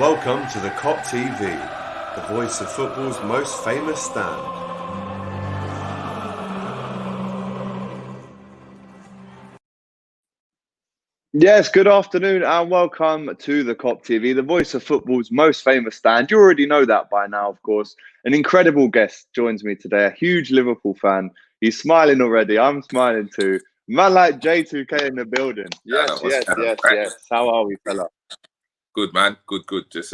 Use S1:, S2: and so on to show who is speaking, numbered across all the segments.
S1: Welcome to the Kop TV, the voice of football's most famous stand.
S2: Yes, good afternoon and welcome to the Kop TV, the voice of football's most famous stand. You already know that by now, of course. An incredible guest joins me today, a huge Liverpool fan. He's smiling already. I'm smiling too. Man like J2k in the building. Yes. How are we, fella?
S3: Good, man. Good. Just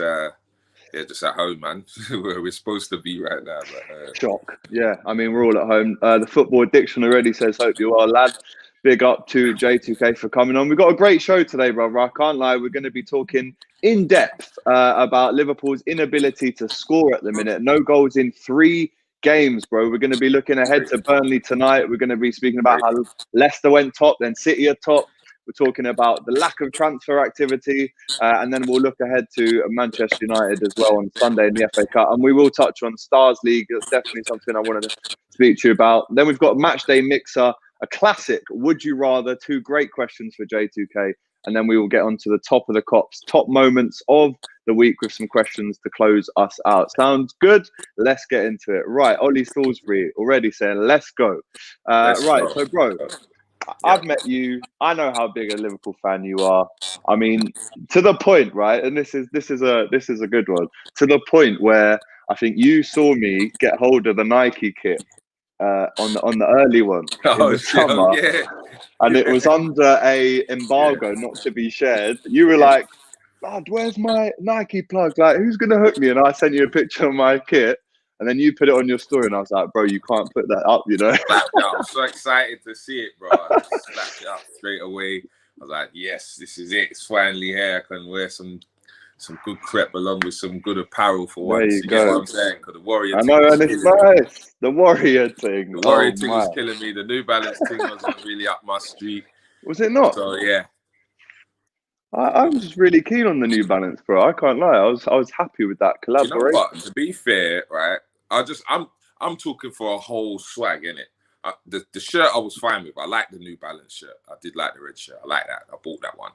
S3: just at home, man. Where we're supposed to be right now. But,
S2: Shock. Yeah, I mean, we're all at home. The football addiction already says, hope you are, lad. Big up to J2k for coming on. We've got a great show today, brother. I can't lie. We're going to be talking in depth about Liverpool's inability to score at the minute. No goals in 3 games, bro. We're going to be looking ahead to Burnley tonight. We're going to be speaking about how Leicester went top, then City are top. We're talking about the lack of transfer activity, and then we'll look ahead to Manchester United as well on Sunday in the FA Cup. And we will touch on Stars League. That's definitely something I wanted to speak to you about. Then we've got Match Day Mixer, a classic Would You Rather, 2 great questions for J2k. And then we will get on to the top of the Kops, top moments of the week with some questions to close us out. Sounds good? Let's get into it. Right, Ollie Salisbury already saying, let's go. So, bro, I've met you. I know how big a Liverpool fan you are. I mean, to the point, right? And this is a good one. To the point where I think you saw me get hold of the Nike kit on the early one in the summer, and it was under a embargo not to be shared. You were like, "Lad, where's my Nike plug? Like, who's gonna hook me?" And I sent you a picture of my kit. And then you put it on your story, and I was like, bro, you can't put that up, you know?
S3: I'm so excited to see it, bro. I just slapped it up straight away. I was like, yes, this is it. It's finally here. I can wear some good crep along with some good apparel for once. You get what I'm saying? Because the Warrior thing was
S2: and it's nice. The Warrior thing.
S3: The Warrior thing was killing me. The New Balance thing wasn't really up my street.
S2: Was it not?
S3: So, yeah.
S2: I'm just really keen on the New Balance, bro. I can't lie. I was happy with that collaboration.
S3: You know what? To be fair, right? I'm talking for a whole swag, innit? The shirt I was fine with. I like the New Balance shirt. I did like the red shirt. I like that. I bought that one.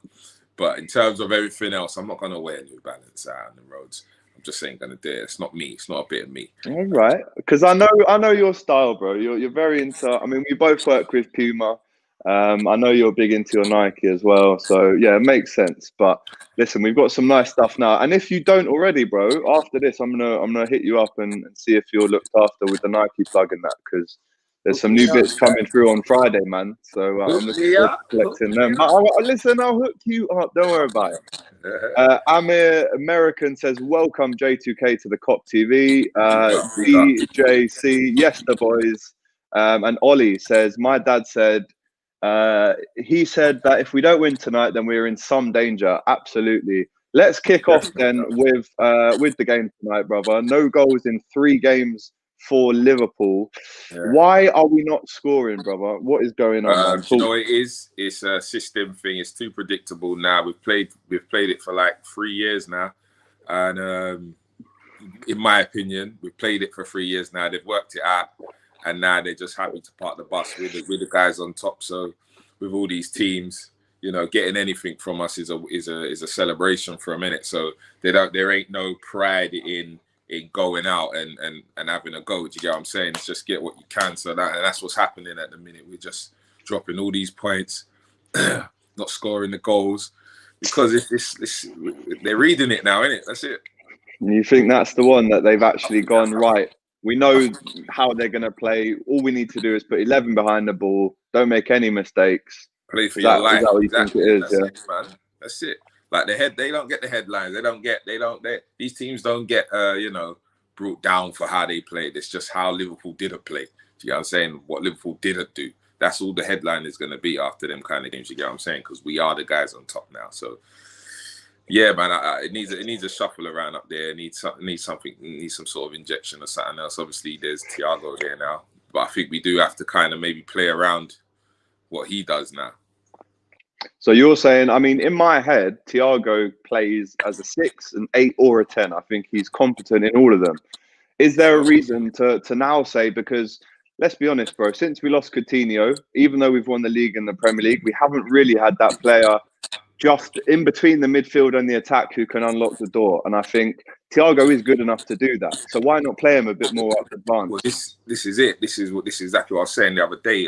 S3: But in terms of everything else, I'm not gonna wear New Balance out on the roads. I'm just ain't gonna do it. It's not me. It's not a bit of me.
S2: All right, because I know your style, bro. You're very into. I mean, we both work with Puma. I know you're big into your Nike as well, so yeah, it makes sense. But listen, we've got some nice stuff now, and if you don't already, bro, after this, I'm gonna hit you up and see if you're looked after with the Nike plug in that, because there's some new bits coming through on Friday, man. So I'm looking forward to collecting them. Listen, I'll hook you up. Don't worry about it. Amir American says, welcome J2k to the Kop TV. DJC, yes, the boys. And Ollie says, my dad said, he said that if we don't win tonight, then we're in some danger. Absolutely. Let's kick off then with the game tonight, brother. No goals in 3 games for Liverpool. Why are we not scoring, brother? What is going on?
S3: You know what it is? It's a system thing. It's too predictable now. We've played it for like 3 years now, and in my opinion, we've played it for 3 years now. They've worked it out. And now they're just happy to park the bus with the guys on top. So with all these teams, you know, getting anything from us is a celebration for a minute. So there ain't no pride in going out and having a go. Do you get what I'm saying? It's just get what you can. So that's what's happening at the minute. We're just dropping all these points, not scoring the goals, because they're reading it now, innit? That's it.
S2: You think that's the one that they've actually gone right? We know how they're going to play. All we need to do is put 11 behind the ball. Don't make any mistakes.
S3: Play for your life.
S2: Is that what you think it is?
S3: That's it, man. That's it. Like they don't get the headlines. These teams don't get, brought down for how they played. It's just how Liverpool didn't play. Do you get what I'm saying? What Liverpool didn't do. That's all the headline is going to be after them kind of games. You get what I'm saying? Because we are the guys on top now. So. Yeah, man, it needs a shuffle around up there. It needs some sort of injection or something else. Obviously, there's Thiago there now, but I think we do have to kind of maybe play around what he does now.
S2: So you're saying, I mean, in my head, Thiago plays as a 6, an 8, or a 10. I think he's competent in all of them. Is there a reason to now say, because let's be honest, bro, since we lost Coutinho, even though we've won the league and the Premier League, we haven't really had that player just in between the midfield and the attack who can unlock the door. And I think Thiago is good enough to do that. So why not play him a bit more up advanced?
S3: Well, this is it. This is exactly what I was saying the other day.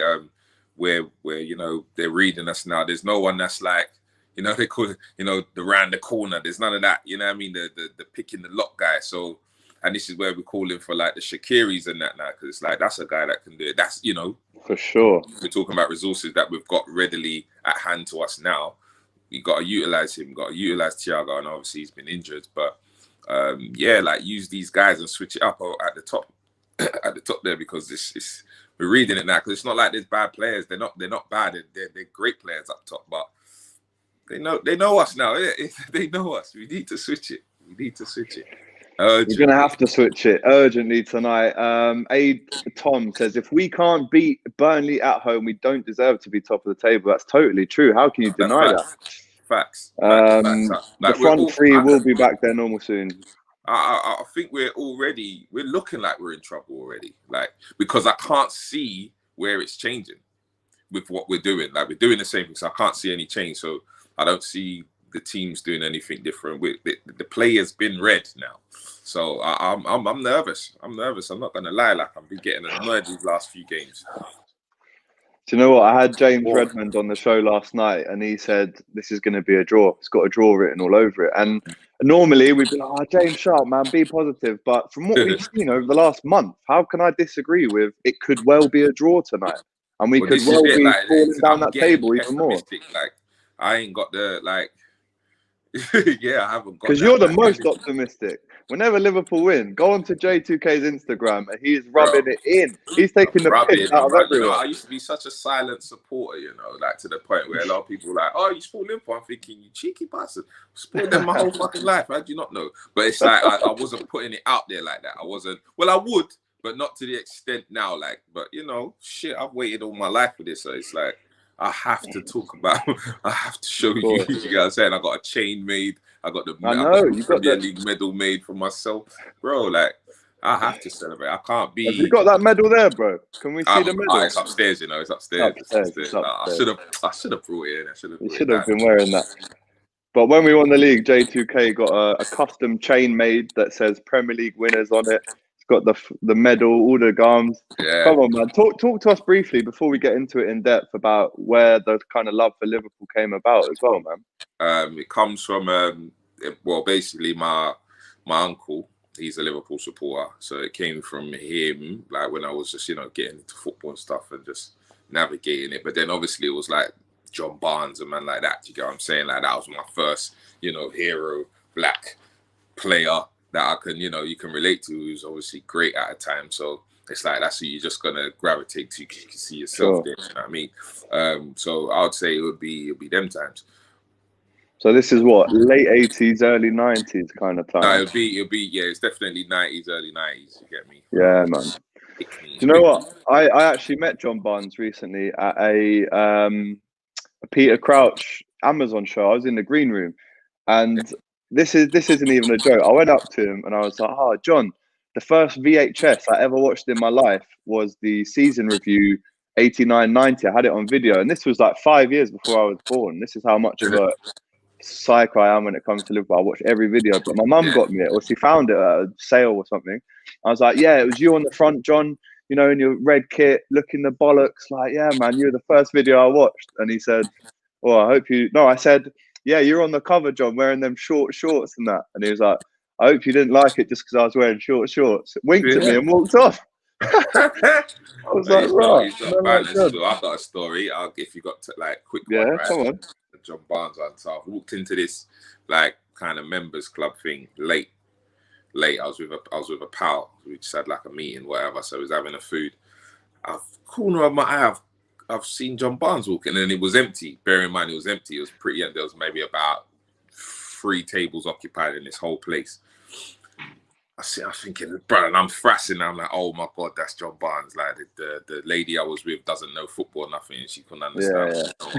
S3: Where they're reading us now. There's no one that's like, they call it, the round the corner. There's none of that. You know what I mean? The picking the lock guy. So, and this is where we're calling for like the Shakiris and that now, because it's like that's a guy that can do it. That's
S2: for sure.
S3: We're talking about resources that we've got readily at hand to us now. We got to utilize him. Got to utilize Thiago, and obviously he's been injured. But like use these guys and switch it up at the top, at the top there, because we're reading it now. Because it's not like there's bad players. They're not bad. They're great players up top, but they know us now. They know us. We need to switch it.
S2: We're going to have to switch it urgently tonight. Tom says, if we can't beat Burnley at home, we don't deserve to be top of the table. That's totally true. How can you deny that?
S3: Facts.
S2: The front three will be back there normal soon.
S3: I think we're looking like we're in trouble already. Like, because I can't see where it's changing with what we're doing. Like, we're doing the same thing, so I can't see any change. So I don't see the team's doing anything different. The play has been read now. So I'm nervous. I'm not gonna lie. Like, I've been getting annoyed these last few games.
S2: Do you know what? I had James Redmond on the show last night, and he said this is going to be a draw. It's got a draw written all over it. And normally we'd be like, "Oh, James Sharp, man, be positive." But from what we've seen over the last month, how can I disagree with it? Could well be a draw tonight, and we could well be falling down that table even more.
S3: Like, I ain't got the yeah, I haven't got.
S2: Because you're the most optimistic. Whenever Liverpool win, go on to J2k's Instagram and he's rubbing it in. He's taking the piss out of everyone.
S3: I used to be such a silent supporter, like to the point where a lot of people were like, "Oh, you support Liverpool?" I'm thinking, "You cheeky bastard, supported them my whole fucking life. How do you not know?" But it's like I wasn't putting it out there like that. I wasn't. Well, I would, but not to the extent now. Like, but shit, I've waited all my life for this, so it's like I have to talk about. I have to show you. You know what I'm saying? I got a chain made. I got the Premier League medal made for myself, bro. Like, I have to celebrate. I can't be.
S2: Have you got that medal there, bro? Can we see the medal?
S3: It's upstairs. It's upstairs. I should have brought it in.
S2: You should have been wearing that. But when we won the league, J2k got a custom chain made that says Premier League winners on it. It's got the medal, all the gums.
S3: Yeah.
S2: Come on, man. Talk to us briefly before we get into it in depth about where the kind of love for Liverpool came about as well, man.
S3: It comes from basically my uncle. He's a Liverpool supporter, so it came from him. Like, when I was just getting into football and stuff and just navigating it. But then obviously it was like John Barnes and man like that. You get what I'm saying? Like, that was my first hero black player that I can you can relate to, who's obviously great at a time. So it's like that's who you're just gonna gravitate to because you can see yourself there. You know what I mean? So I would say it'd be them times.
S2: So this is what, late 80s, early 90s kind of time?
S3: No, it'll be it's definitely 90s, early 90s. You get me?
S2: Yeah, man. Do you know what? I actually met John Barnes recently at a Peter Crouch Amazon show. I was in the green room, and this isn't even a joke. I went up to him and I was like, "Oh, John, the first VHS I ever watched in my life was the season review 89-90. I had it on video, and this was like 5 years before I was born. This is how much of a psycho I am when it comes to Liverpool. I watch every video, but my mum got me it, or she found it at a sale or something. I was like, yeah, it was you on the front, John, in your red kit, looking the bollocks. Like, yeah, man, you were the first video I watched. And he said, well, I hope you... No, I said, yeah, you're on the cover, John, wearing them short shorts and that. And he was like, I hope you didn't like it just because I was wearing short shorts. Winked at me and walked off. I was like, right.
S3: I've got a story. If you got to, like, quick one, right?
S2: Come on.
S3: John Barnes one. So I walked into this like kind of members club thing late. I was with a pal. We just had like a meeting, whatever. So I was having a food. Corner of my eye, I've seen John Barnes walking, and it was empty. Bear in mind, it was empty. It was pretty empty. There was maybe about 3 tables occupied in this whole place. I'm thinking, bro, and I'm thrashing. I'm like, oh my god, that's John Barnes. Like, the lady I was with doesn't know football or nothing, and she couldn't understand.
S2: Yeah.
S3: So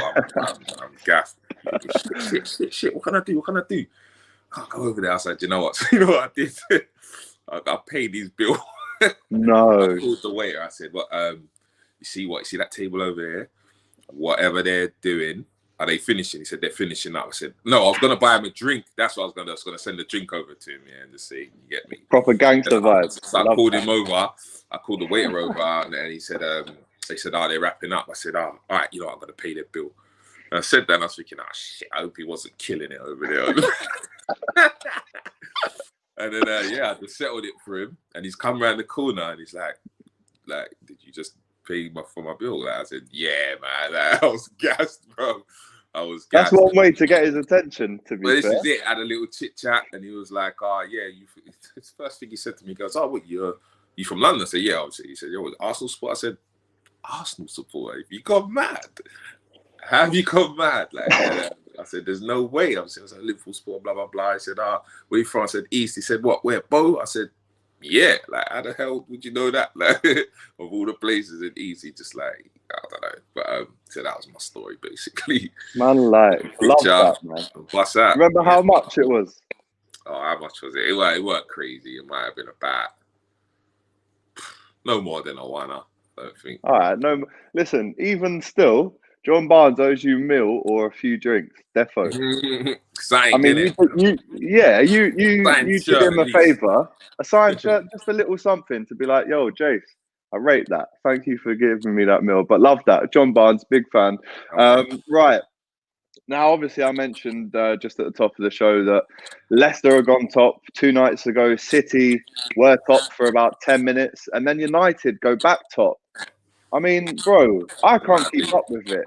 S3: I'm gassed. Shit. What can I do? Can't go over there. I said, you know what? You know what I did? I paid his bill.
S2: No.
S3: I called the waiter. I said, "What? You see that table over there? Whatever they're doing, are they finishing? He said, they're finishing up. I said, no, I was going to buy him a drink. That's what I was going to send a drink over to him, yeah, and just say, you get me?
S2: Proper gangster vibes.
S3: So I called him over. I called the waiter over, and he said, they said, oh, they're wrapping up. I said, oh, all right, you know, I'm going to pay their bill. And I said that, and I was thinking, oh, shit, I hope he wasn't killing it over there. And then, yeah, I just settled it for him. And he's come around the corner, and he's like, did you just pay for my bill? Like, I said, yeah, man. Like, I was gassed, bro. I was gassed.
S2: That's one way to get his attention, to be fair.
S3: This is it. I had a little chit chat, and he was like, oh, yeah, it's the first thing he said to me. He goes, oh, what, you from London? I said, yeah, obviously. He said, yo, Arsenal support? I said, Arsenal support? Have you gone mad? Have you gone mad? Like, I said, there's no way. I was like, Liverpool sport, blah, blah, blah. I said, where are you from? I said, East. He said, what, where, Bo? I said, yeah. Like, how the hell would you know that? Like, of all the places in East, he just like, I don't know. But so that was my story, basically.
S2: Man, like, love that, man.
S3: What's that?
S2: Remember how much it was?
S3: Oh, how much was it? It weren't crazy. It might have been about no more than a one-er, I don't think.
S2: All right, no. Listen, even still, John Barnes owes you a meal or a few drinks, defo.
S3: Signed,
S2: I mean, you did him a favour, a signed shirt, just a little something to be like, yo, Jace, I rate that. Thank you for giving me that meal. But love that. John Barnes, big fan. Right. Now, obviously, I mentioned just at the top of the show that Leicester are gone top 2 nights ago. City were top for about 10 minutes. And then United go back top. I mean, bro, I can't keep up with it.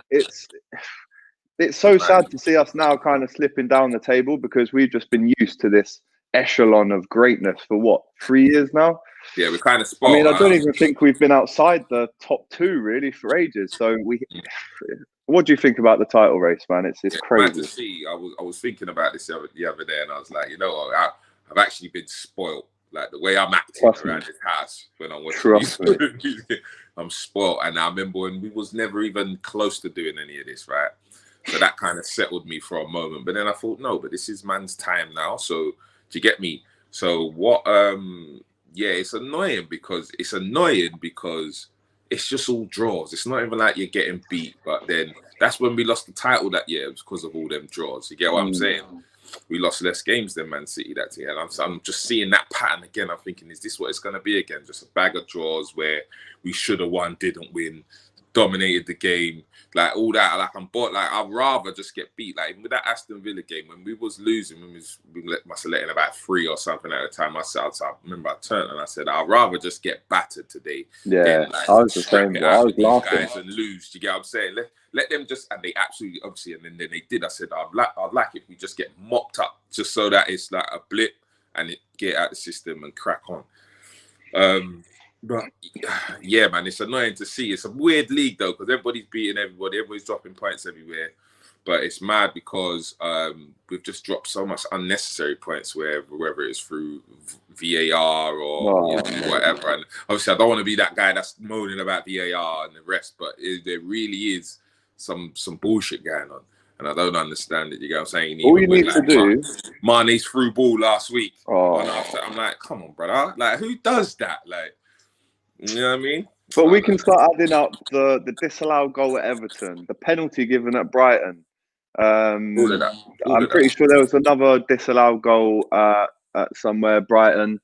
S2: It's so sad to see us now kind of slipping down the table because we've just been used to this echelon of greatness for what, 3 years now?
S3: Yeah, we're kind of spoiled.
S2: I mean, I don't even think we've been outside the top 2 really for ages. So what do you think about the title race, man? It's crazy.
S3: To see. I was thinking about this the other day, and I was like, you know, I've actually been spoiled. Like the way I'm acting around this house when I'm watching these, I'm spoiled. And I remember when we was never even close to doing any of this, right? So that kind of settled me for a moment. But then I thought, no, but this is man's time now. So do you get me? So what? Yeah, it's annoying because it's just all draws. It's not even like you're getting beat. But then that's when we lost the title that year. It was because of all them draws. You get what I'm saying? We lost less games than Man City that year. And I'm just seeing that pattern again. I'm thinking, is this what it's going to be again? Just a bag of draws where we should have won, didn't win, dominated the game, like all that. Like I'm bored. Like I'd rather just get beat. Like with that Aston Villa game, when we was losing, we must have let in about 3 or something at the time. I remember I turned and I said, I'd rather just get battered today.
S2: Yeah,
S3: like,
S2: I was the same. I was laughing.
S3: Guys and lose. Do you get what I'm saying? Let them just, and they absolutely, obviously, and then they did. I said, I'd like if we just get mopped up, just so that it's like a blip and it get out the system and crack on. But yeah, man, it's annoying to see. It's a weird league though, because everybody's beating everybody, everybody's dropping points everywhere. But it's mad because we've just dropped so much unnecessary points, whether it's through VAR or whatever. And obviously, I don't want to be that guy that's moaning about VAR and the rest, but there really is some bullshit going on, and I don't understand it. You know what I'm saying?
S2: All you need to do.
S3: Mane's through ball last week. I'm like, come on, brother. Like, who does that? Like, you know what I mean?
S2: But we can start adding up the disallowed goal at Everton, the penalty given at Brighton.
S3: All of that.
S2: I'm pretty sure there was another disallowed goal at somewhere, Brighton.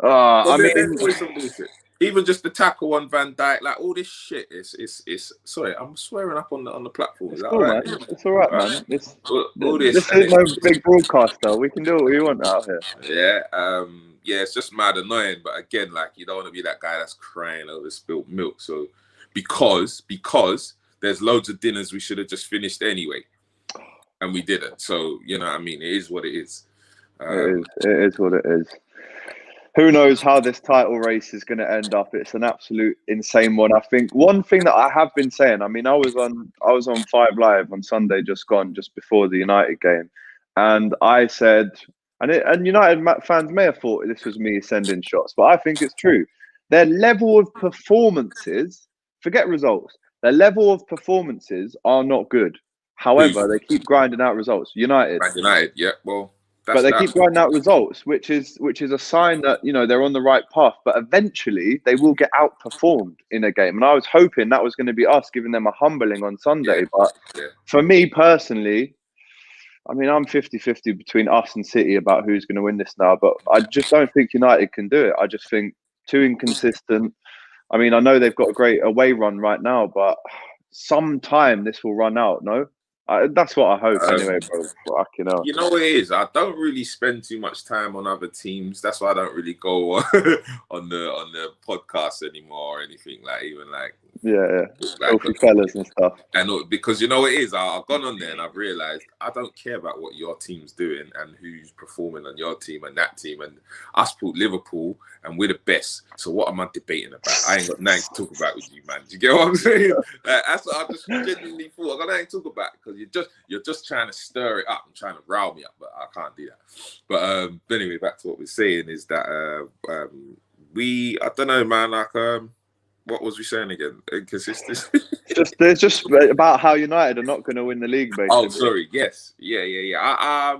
S2: I mean,
S3: even just the tackle on Van Dijk, like all this shit is sorry, I'm swearing up on the platform.
S2: It's all right, man. It's all right, man.
S3: All this
S2: is no big broadcaster. We can do what we want out here.
S3: Yeah, yeah, it's just mad annoying. But again, like you don't want to be that guy that's crying over spilt milk. So because there's loads of dinners we should have just finished anyway, and we didn't. So you know what I mean? It is what it is.
S2: It is what it is. Who knows how this title race is going to end up? It's an absolute insane one. I think one thing that I have been saying, I mean, I was on 5 Live on Sunday, just before the United game, and I said, and United fans may have thought this was me sending shots, but I think it's true. Their level of performances, forget results, their level of performances are not good. However, they keep grinding out results. United,
S3: yeah. Well,
S2: but they keep grinding out results, which is a sign that, you know, they're on the right path. But eventually they will get outperformed in a game. And I was hoping that was going to be us giving them a humbling on Sunday. But for me personally, I mean, I'm 50-50 between us and City about who's going to win this now. But I just don't think United can do it. I just think too inconsistent. I mean, I know they've got a great away run right now, but sometime this will run out, no? That's what I hope anyway, bro. Fucking hell.
S3: You know what it is? I don't really spend too much time on other teams. That's why I don't really go on the podcast anymore or anything like even like fellas and stuff. And because you know what it is, I've gone on there and I've realised I don't care about what your team's doing and who's performing on your team and that team. And I support Liverpool and we're the best. So what am I debating about? I ain't got nothing to talk about with you, man. Do you get what I'm saying? Like, that's what I just genuinely thought. I got nothing to talk about because you're just trying to stir it up and trying to rile me up, but I can't do that. But anyway, back to what we're saying is that I don't know, man. Like what was we saying again? Inconsistency. It's
S2: just about how United are not going to win the league, basically.
S3: Oh, sorry. Yes. Yeah.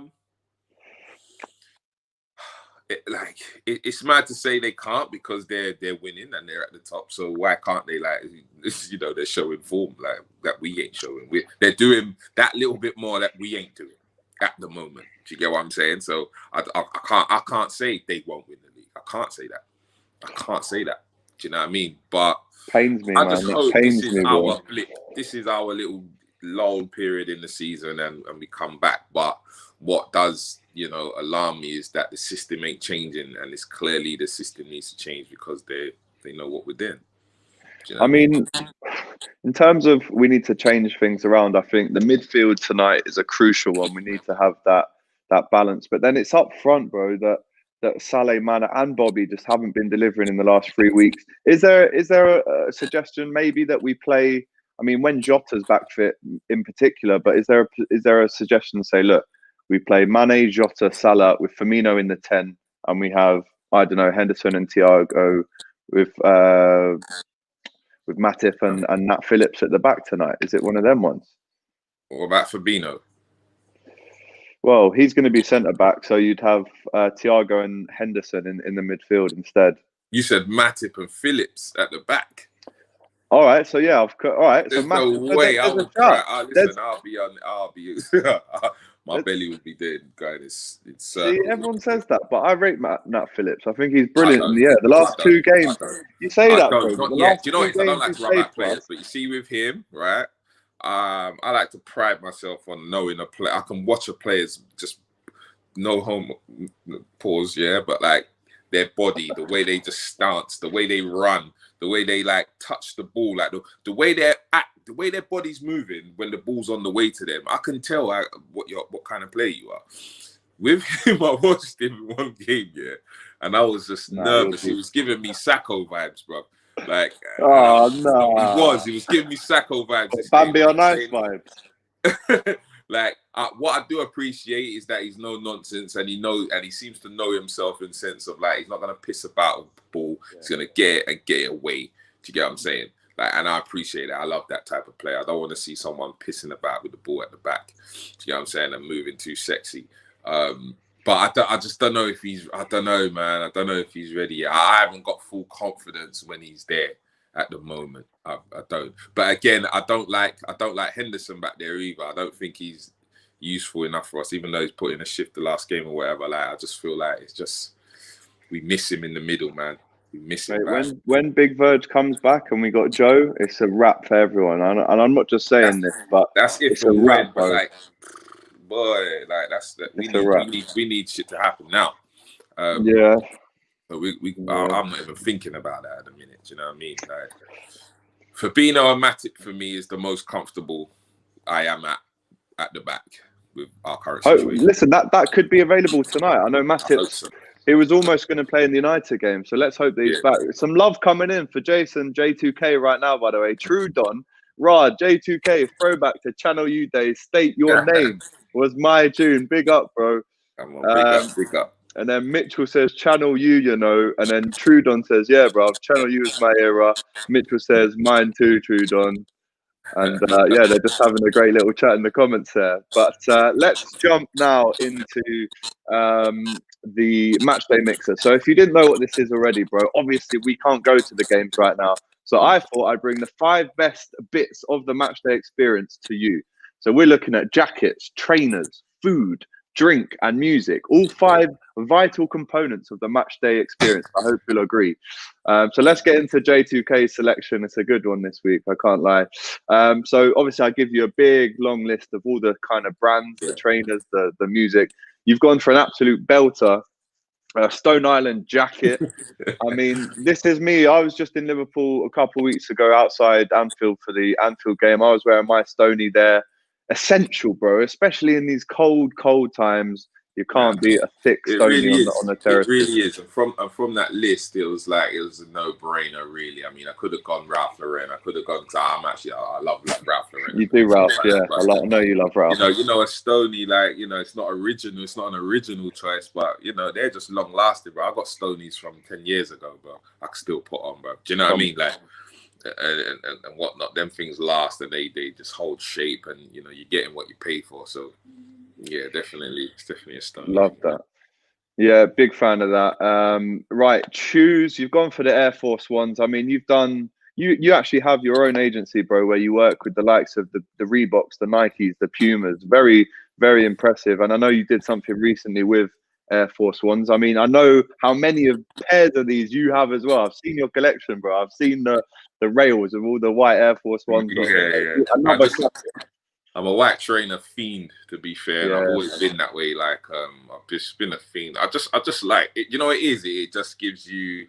S3: It's mad to say they can't because they're winning and they're at the top. So why can't they, like, you know, they're showing form like that we ain't showing. They're doing that little bit more that we ain't doing at the moment. Do you get what I'm saying? So I can't say they won't win the league. I can't say that. Do you know what I mean? But
S2: pains me,
S3: I just
S2: man.
S3: hope this is our blip. This is our little lull period in the season and we come back. But what does, you know, alarm me is that the system ain't changing, and it's clearly the system needs to change because they know what we're doing. You know?
S2: I mean, in terms of we need to change things around, I think the midfield tonight is a crucial one. We need to have that balance. But then it's up front, bro, that Salah, Mane and Bobby just haven't been delivering in the last 3 weeks. Is there a suggestion maybe that we play, I mean, when Jota's back fit in particular, but is there a suggestion to say, look, we play Mane, Jota, Salah with Firmino in the 10, and we have, I don't know, Henderson and Thiago with Matip and Nat Phillips at the back tonight? Is it one of them ones?
S3: What about Fabinho?
S2: Well, he's going to be centre back, so you'd have Thiago and Henderson in the midfield instead.
S3: You said Matip and Phillips at the back.
S2: All right, so yeah, all right.
S3: There's
S2: so
S3: no
S2: Matip,
S3: way I would try. Listen, I'll be. My belly would be dead, guys.
S2: See, everyone says that, but I rate Nat Phillips. I think he's brilliant in the air. The last 2 games, you say that, bro.
S3: Do you know what? I don't like to rub out players, but you see with him, right? I like to pride myself on knowing a player. I can watch a player's just no home pause, yeah, but like their body, the way they just stance, the way they run, the way they like touch the ball, like the way they act, the way their body's moving when the ball's on the way to them. I can tell what kind of player you are. With him, I watched him in one game, yeah, and I was just nervous. He was giving me Sacco vibes, bro. Like,
S2: oh no,
S3: he was giving me Sacco vibes.
S2: Bambi on nice vibes.
S3: Like, what I do appreciate is that he's no nonsense, and he seems to know himself in the sense of like he's not gonna piss about with the ball. Yeah. He's gonna get it and get it away. Do you get what I'm saying? Like, and I appreciate that. I love that type of player. I don't want to see someone pissing about with the ball at the back. Do you get what I'm saying? And moving too sexy. But I just don't know if I don't know, man. I don't know if he's ready yet. I haven't got full confidence when he's there at the moment. I don't. But again, I don't like Henderson back there either. I don't think he's useful enough for us, even though he's put in a shift the last game or whatever. Like, I just feel like it's just we miss him in the middle, man. We miss him.
S2: When Big Verge comes back and we got Joe, it's a wrap for everyone. And I'm not just saying this, but
S3: that's it.
S2: It's a wrap, bro.
S3: Like, boy, like we need shit to happen now.
S2: Yeah.
S3: But I'm not even thinking about that at the minute. Do you know what I mean? Like, Fabinho and Matip for me is the most comfortable I am at the back with our current situation.
S2: Listen, that could be available tonight. I know Matip. He was almost going to play in the United game, so let's hope that he's back. Some love coming in for Jason J2k right now, by the way. True Don, Rod, J2k, throwback to Channel U Days. State your name was my tune. Big up, bro.
S3: Come on, big up.
S2: And then Mitchell says, Channel U, you know. And then Trudon says, yeah, bro, Channel U is my era. Mitchell says, mine too, Trudon. And yeah, they're just having a great little chat in the comments there. But let's jump now into the matchday mixer. So if you didn't know what this is already, bro, obviously we can't go to the games right now. So I thought I'd bring the 5 best bits of the matchday experience to you. So we're looking at jackets, trainers, food, drink, and music. All 5 vital components of the matchday experience. I hope you'll agree. So let's get into J2k selection. It's a good one this week, I can't lie. So obviously I give you a big long list of all the kind of brands, the trainers, the music. You've gone for an absolute belter. Stone Island jacket. I mean, this is me. I was just in Liverpool a couple of weeks ago outside Anfield for the Anfield game. I was wearing my Stoney there. Essential, bro, especially in these cold times. You can't beat a thick Stoney really on the terrace.
S3: It really is. And from that list, it was a no-brainer, really. I mean, I could have gone Ralph Lauren. I could have gone I love Ralph Lauren.
S2: You do Ralph, yeah. I know you love Ralph.
S3: You know, a Stoney, it's not original. It's not an original choice, but they're just long-lasting, bro. I got Stonies from 10 years ago, bro. I can still put on, bro. Do you know what I mean? Like, and whatnot. Them things last, and they just hold shape, and you're getting what you pay for. So. Yeah, definitely. It's definitely a stunt.
S2: Love that. Yeah, big fan of that. Right, shoes. You've gone for the Air Force Ones. I mean, you actually have your own agency, bro, where you work with the likes of the Reeboks, the Nikes, the Pumas. Very, very impressive. And I know you did something recently with Air Force Ones. I mean, I know how many pairs of these you have as well. I've seen your collection, bro. I've seen the rails of all the white Air Force Ones.
S3: Yeah. I'm a white trainer fiend, to be fair. Yeah. I've always been that way. Like, I've just been a fiend. I just like it. You know, it just gives you,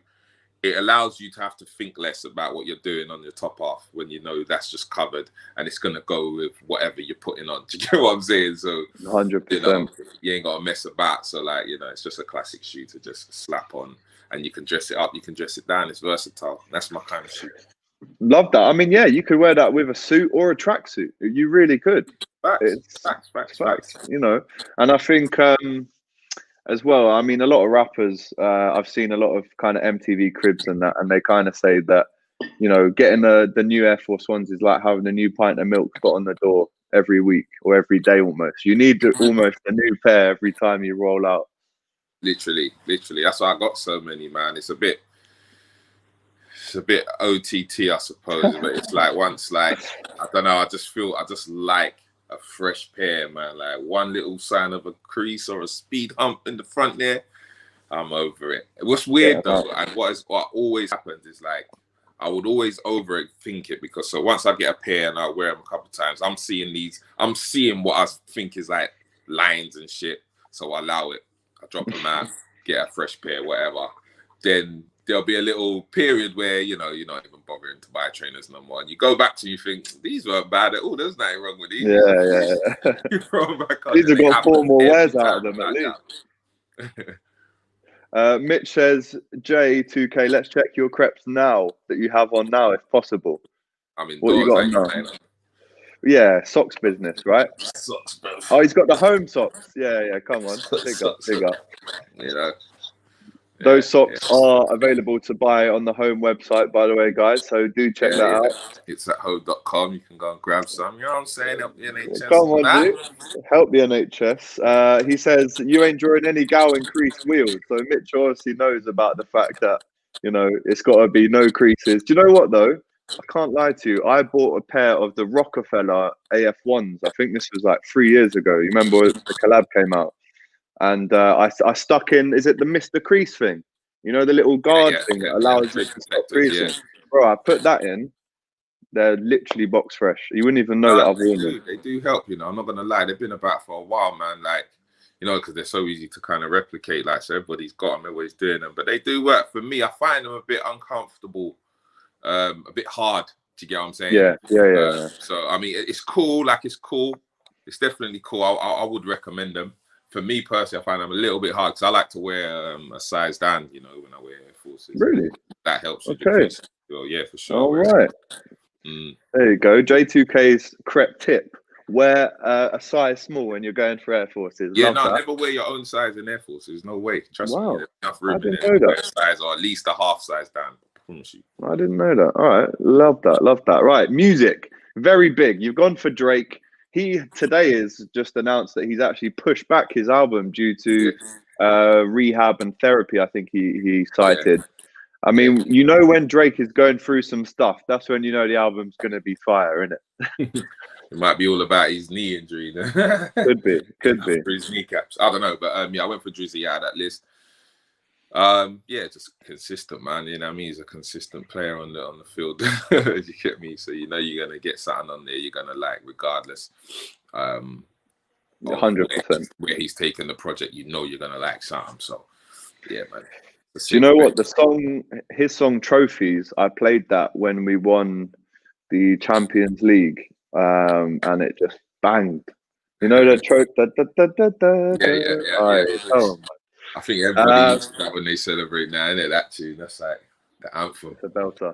S3: it allows you to have to think less about what you're doing on your top half when you know that's just covered and it's gonna go with whatever you're putting on. Do you get what I'm saying? So
S2: 100%.
S3: You ain't gotta mess about. So like, it's just a classic shoe to just slap on, and you can dress it up, you can dress it down. It's versatile. That's my kind of shoe.
S2: Love that. I mean, yeah, you could wear that with a suit or a tracksuit. You really could.
S3: Facts.
S2: And I think as well, I mean, a lot of rappers, I've seen a lot of kind of MTV cribs and that, and they kind of say that, getting the new Air Force Ones is like having a new pint of milk put on the door every week or every day almost. You need almost a new pair every time you roll out.
S3: Literally. That's why I got so many, man. It's a bit OTT, I suppose, but it's like once, like, I don't know, I just like a fresh pair, man. Like one little sign of a crease or a speed hump in the front there, I'm over it. What's weird though, and what always happens is like, I would always overthink it, because so once I get a pair and I wear them a couple of times, I'm seeing what I think is like lines and shit. So I allow it. I drop them out, get a fresh pair, whatever. Then there'll be a little period where, you're not even bothering to buy trainers no more. And you go back to, you think, these weren't bad at all. There's nothing wrong with these.
S2: Yeah.
S3: You throw them back on.
S2: These have got 4 more wears out of them at least. Mitch says, J2k, let's check your crepes now that you have on now, if possible.
S3: I mean,
S2: what you got on now? Yeah, socks business, right?
S3: Socks, bro.
S2: Oh, he's got the home socks. Yeah, come on. Big up. Those socks are available to buy on the home website, by the way, guys. So do check that out.
S3: It's at home.com. You can go and grab some. You know what I'm saying? Help the NHS.
S2: Come on, dude. Help the NHS. He says, you ain't drawing any Gow and crease wheels. So Mitch obviously knows about the fact that, it's got to be no creases. Do you know what, though? I can't lie to you. I bought a pair of the Rockefeller AF1s. I think this was like 3 years ago. You remember the collab came out? And I stuck in, is it the Mr. Crease thing? The little guard thing that allows you to stop creasing. Yeah. Bro, I put that in. They're literally box fresh. You wouldn't even know that I've worn them.
S3: They do help, I'm not going to lie. They've been about for a while, man. Like, because they're so easy to kind of replicate. Like, so everybody's got them, everybody's doing them. But they do work. For me, I find them a bit uncomfortable, a bit hard. Do you get what I'm saying?
S2: Yeah.
S3: So, I mean, it's cool. Like, it's cool. It's definitely cool. I would recommend them. For me personally, I find them a little bit hard because I like to wear a size down, when I wear Air Forces.
S2: Really?
S3: That helps.
S2: Okay.
S3: So, yeah, for sure.
S2: All right. There you go. J2k's crep tip. Wear a size small when you're going for Air Forces.
S3: Yeah, never wear your own size in Air Forces. No way. Trust me. There's enough room in
S2: there to wear
S3: a size or at least a half size down. I promise you.
S2: I didn't know that. All right. Love that. Right. Music. very big. You've gone for Drake. He today is just announced that he's actually pushed back his album due to rehab and therapy. I think he cited. I mean, you know, when Drake is going through some stuff, that's when you know the album's going to be fire, isn't it?
S3: It might be all about his knee injury.
S2: Could be.
S3: For his kneecaps. I don't know, but yeah, I went for Drizzy out of that list. Yeah, just consistent, man. You know what I mean? He's a consistent player on the field. You get me? So you know you're gonna get something on there you're gonna like, regardless.
S2: 100%.
S3: Where he's taken the project, you know you're gonna like something. So yeah, man.
S2: Do you know what? His song Trophies, I played that when we won the Champions League, and it just banged. You know the
S3: yeah. I think everybody uses that when they celebrate now, isn't it? That tune, that's like the anthem.
S2: The belter.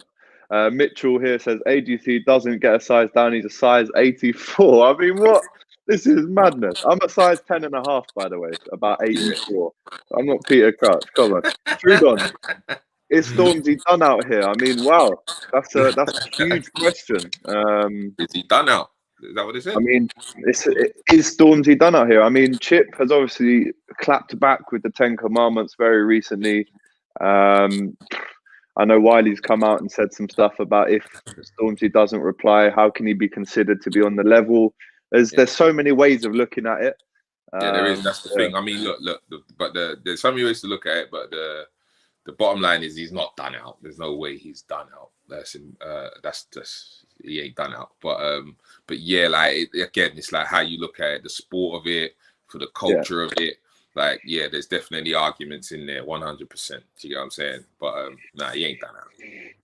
S2: Mitchell here says AGC doesn't get a size down, he's a size 84. I mean, what? This is madness. I'm a size 10.5, by the way, about 84. I'm not Peter Crouch. Come on. Trudon, is Stormzy done out here? I mean, wow. That's a huge question.
S3: Is he done out? Is that what it said?
S2: I mean, is Stormzy done out here? I mean, Chip has obviously clapped back with the 10 Commandments very recently. I know Wiley's come out and said some stuff about if Stormzy doesn't reply, how can he be considered to be on the level? There's so many ways of looking at it.
S3: Yeah, there is. That's the thing. I mean, look. But there's so many ways to look at it. But the bottom line is he's not done out. There's no way he's done out. That's just he ain't done out. But yeah, like again, it's like how you look at it, the sport of it, for the culture of it. Like, yeah, there's definitely arguments in there, 100%. Do you get what I'm saying? But nah, he ain't done out.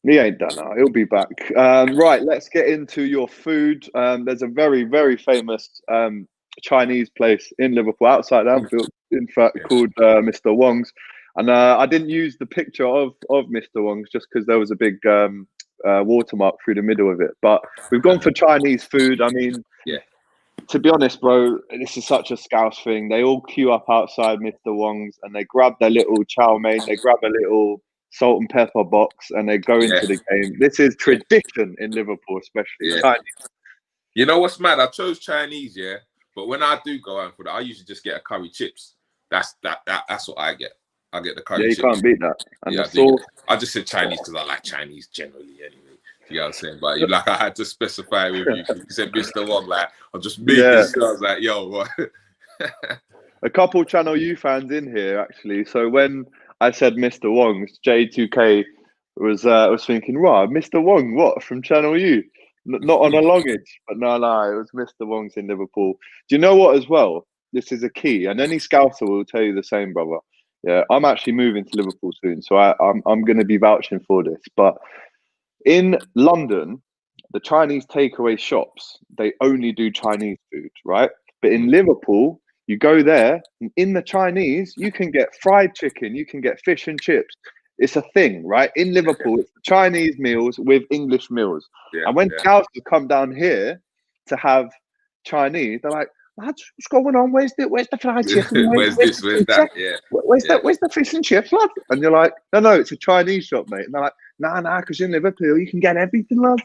S2: He ain't done out. He'll be back. Right, let's get into your food. There's a very, very famous Chinese place in Liverpool, outside Anfield, in fact, called Mr. Wong's. And I didn't use the picture of Mr. Wong's just because there was a big watermark through the middle of it. But we've gone for Chinese food. I mean, to be honest, bro, this is such a Scouse thing. They all queue up outside Mr. Wong's and they grab their little chow mein, they grab a little salt and pepper box, and they go into the game. This is tradition in Liverpool, especially Chinese.
S3: You know what's mad? I chose Chinese, but when I do go out for that, I usually just get a curry chips. That's what I get. I get the curry chips.
S2: You can't beat that. And
S3: I just said Chinese because I like Chinese generally anyway. You know what I'm saying? But like I had to specify with you. You said Mr. Wong, like I'm just making sure. I was like, yo, what?
S2: A couple Channel U fans in here actually. So when I said Mr. Wong's, J2k was thinking, wow, Mr. Wong, what, from Channel U? Not on a longage, but no, it was Mr. Wong's in Liverpool. Do you know what as well? This is a key, and any Scouser will tell you the same, brother. Yeah, I'm actually moving to Liverpool soon, so I'm going to be vouching for this. But in London, the Chinese takeaway shops, they only do Chinese food, right? But in Liverpool, you go there, and in the Chinese, you can get fried chicken, you can get fish and chips. It's a thing, right? In Liverpool, it's Chinese meals with English meals. And when Scousers come down here to have Chinese, they're like, lads, what's going on? Where's the fried chicken?
S3: Where's this? Where's that? Yeah.
S2: Where's the fish and chips, lad? And you're like, no, it's a Chinese shop, mate. And they're like, nah, because in Liverpool you can get everything, lad.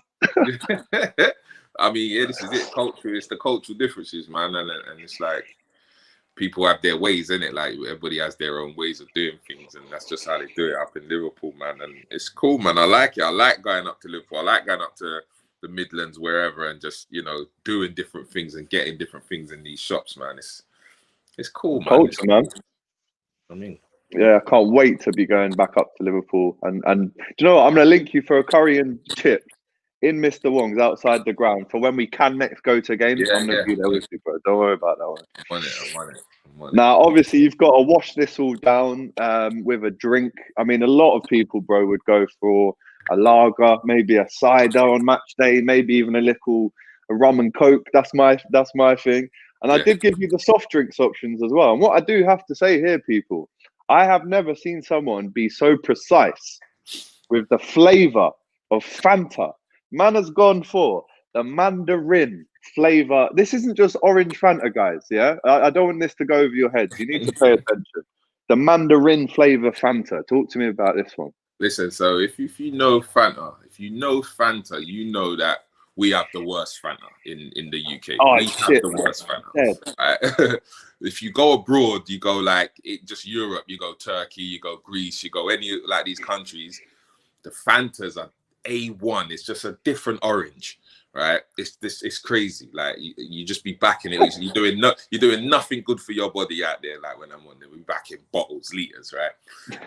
S3: I mean, this is it. Culture. It's the cultural differences, man, and it's like people have their ways, innit? Like everybody has their own ways of doing things, and that's just how they do it up in Liverpool, man. And it's cool, man. I like it. I like going up to Liverpool. I like going up to the Midlands, wherever, and just doing different things and getting different things in these shops, man. It's cool, man.
S2: Culture, man.
S3: I mean,
S2: yeah, I can't wait to be going back up to Liverpool. And do you know what? I'm going to link you for a curry and chips in Mr. Wong's outside the ground for when we can next go to games. I'm going to be there with you, bro. Don't worry about that one.
S3: I'm on it.
S2: Now, obviously, you've got to wash this all down with a drink. I mean, a lot of people, bro, would go for a lager, maybe a cider on match day, maybe even a rum and coke. That's my thing. And I did give you the soft drinks options as well. And what I do have to say here, people, I have never seen someone be so precise with the flavor of Fanta. Man has gone for the Mandarin flavor. This isn't just orange Fanta, guys. Yeah, I don't want this to go over your heads. You need to pay attention. The Mandarin flavor Fanta. Talk to me about this one.
S3: Listen, so if you know Fanta, you know that we have the worst Fanta in the UK.
S2: Oh,
S3: we
S2: shit,
S3: have the worst Fanta.
S2: yeah.
S3: Right? If you go abroad, you go like just Europe, you go Turkey, you go Greece, you go any like these countries. The Fantas are A1. It's just a different orange, right? It's crazy. Like you just be backing it. You're doing nothing good for your body out there. Like when I'm on there, we back in bottles, liters, right?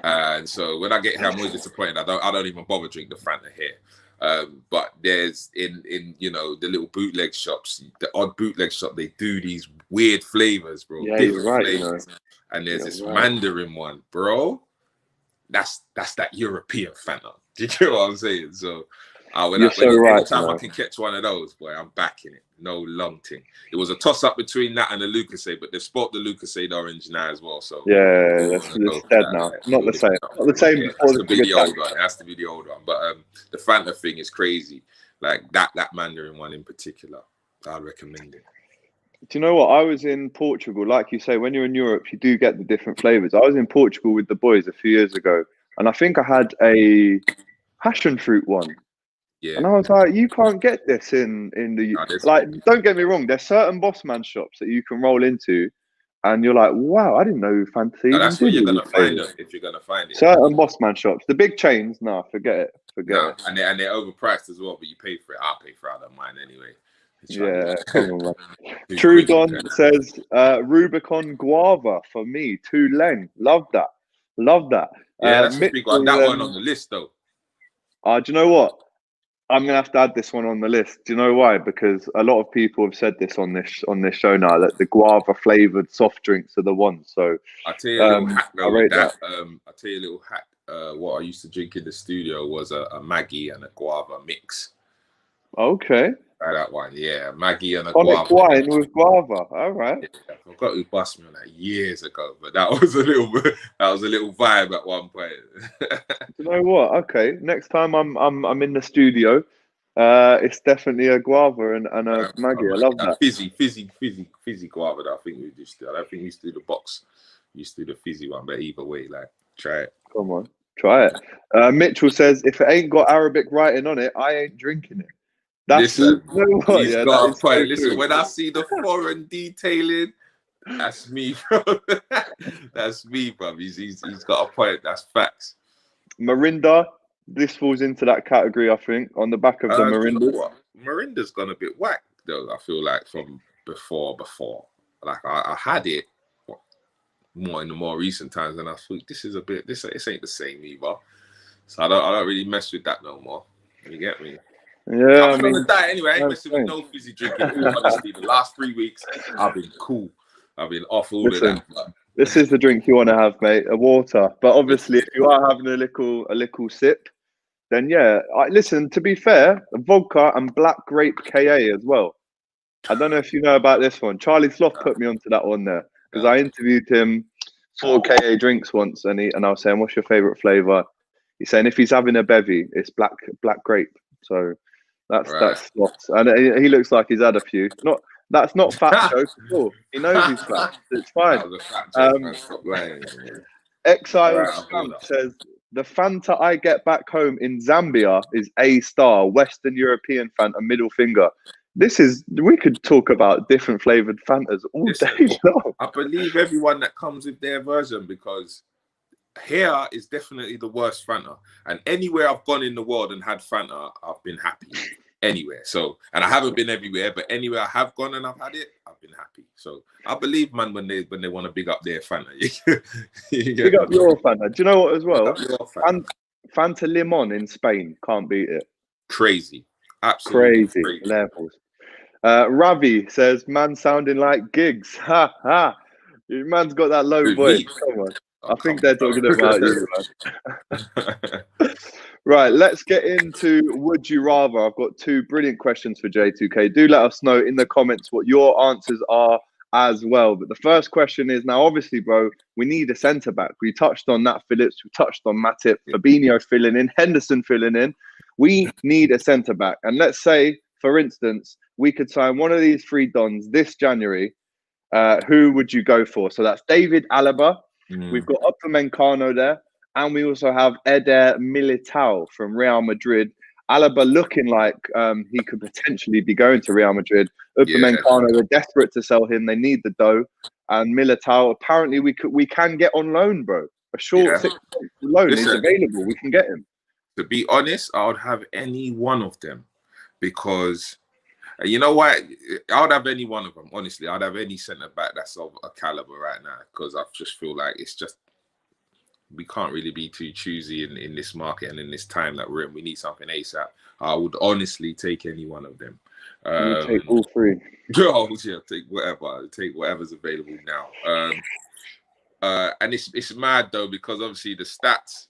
S3: And so when I get here, I'm always disappointed. I don't even bother drink the Fanta here. But there's in the little bootleg shops, the odd bootleg shop, they do these weird flavors, bro.
S2: Yeah,
S3: different
S2: you're right.
S3: flavors. And there's this Mandarin one, bro. That's that European Fanta. Do you get what I'm saying? So, anytime I can catch one of those, boy, I'm backing it. No long thing. It was a toss up between that and the Lucasade, but they sport the Lucasade orange now as well. So
S2: it's dead now. Not the same. Not the same before the
S3: old one. It has to be the old one. But the Fanta thing is crazy. Like that Mandarin one in particular, I'd recommend it.
S2: Do you know what? I was in Portugal. Like you say, when you're in Europe, you do get the different flavors. I was in Portugal with the boys a few years ago, and I think I had a passion fruit one.
S3: Yeah.
S2: And I was like, you can't get this in the don't get me wrong, there's certain Bossman shops that you can roll into, and you're like, wow, I didn't know Fantasy.
S3: That's where you're gonna find it if you're gonna find it.
S2: Certain Bossman shops, the big chains, forget it.
S3: And they're overpriced as well, but you pay for it. I'll pay for it. I don't mind anyway.
S2: Yeah, come on, man. True Don says Rubicon Guava for me, 2 leng. Love that.
S3: Yeah, that's a big one. That one on the list though.
S2: Do you know what? I'm gonna have to add this one on the list. Do you know why? Because a lot of people have said this on this show now, that the guava flavored soft drinks are the ones. So
S3: I'll tell you a little hack though with that. I'll tell you a little hack. What I used to drink in the studio was a Maggie and a guava mix.
S2: Okay.
S3: Try that one, yeah. Maggie and a
S2: tonic
S3: guava.
S2: wine with guava. All right.
S3: Yeah, I forgot who bust me on that years ago, but that was a little vibe at one point.
S2: You know what? Okay, next time I'm in the studio, it's definitely a guava and a Maggie. I love that.
S3: Fizzy guava. That I think we used to. I don't think we used to do the box. We used to do the fizzy one, but either way, like try it.
S2: Come on, try it. Mitchell says, if it ain't got Arabic writing on it, I ain't drinking it.
S3: Listen, he's got a point. Listen,
S2: true.
S3: when I see the foreign detailing, that's me, bro. That's me, bro. He's got a point. That's facts.
S2: Mirinda, this falls into that category, I think, on the back of the Mirinda.
S3: You know, Mirinda's gone a bit whack, though, I feel like, from before. Like, I had it more in the more recent times, and I thought, this ain't the same either. So I don't really mess with that no more. You get me?
S2: Yeah,
S3: I'm on the diet anyway. I ain't messing with no fizzy drinking. Honestly, the last 3 weeks, I've been cool. I've been off all of that.
S2: This is the drink you want to have, mate. A water. But obviously, if you are having a little sip, then yeah. Listen, to be fair, vodka and black grape KA as well. I don't know if you know about this one. Charlie Sloth put me onto that one there because I interviewed him for KA drinks once, and I was saying, "What's your favorite flavor?" He's saying if he's having a bevy, it's black grape. So that's Sloth, and he looks like he's had a few. That's not fat joke at all. He knows he's fat. It's fine. Exile says the Fanta I get back home in Zambia is A-star, Western European Fanta, middle finger. We could talk about different flavored Fantas all day long.
S3: I believe everyone that comes with their version, because here is definitely the worst Fanta. And anywhere I've gone in the world and had Fanta, I've been happy. Anywhere. So, and I haven't been everywhere, but anywhere I have gone and I've had it, I've been happy. So I believe, man, when they want to big up their Fanta.
S2: Big up your Fanta. Do you know what as well? Fanta Limon in Spain, can't beat it.
S3: Crazy. Absolutely
S2: crazy. Levels. Ravi says, man sounding like Gigs. Ha ha. Your man's got that low voice. Come on. I think they're talking about you, man. Right, let's get into Would You Rather. I've got 2 brilliant questions for J2k. Do let us know in the comments what your answers are as well. But the first question is, now obviously, bro, we need a centre-back. We touched on Nat Phillips, we touched on Matip, Fabinho filling in, Henderson filling in. We need a centre-back. And let's say, for instance, we could sign one of these 3 dons this January. Who would you go for? So that's David Alaba. We've got Upamecano there. And we also have Eder Militao from Real Madrid. Alaba looking like he could potentially be going to Real Madrid. Upamecano are desperate to sell him. They need the dough. And Militao, apparently we can get on loan, bro. A short 6 month loan is available. We can get him.
S3: To be honest, I would have any one of them because you know what? I would have any one of them. Honestly, I'd have any centre back that's of a caliber right now because I just feel like it's just we can't really be too choosy in this market and in this time that we're in. We need something ASAP. I would honestly take any one of them.
S2: Take all three.
S3: Oh, yeah, take whatever. Take whatever's available now. And it's mad though because obviously the stats,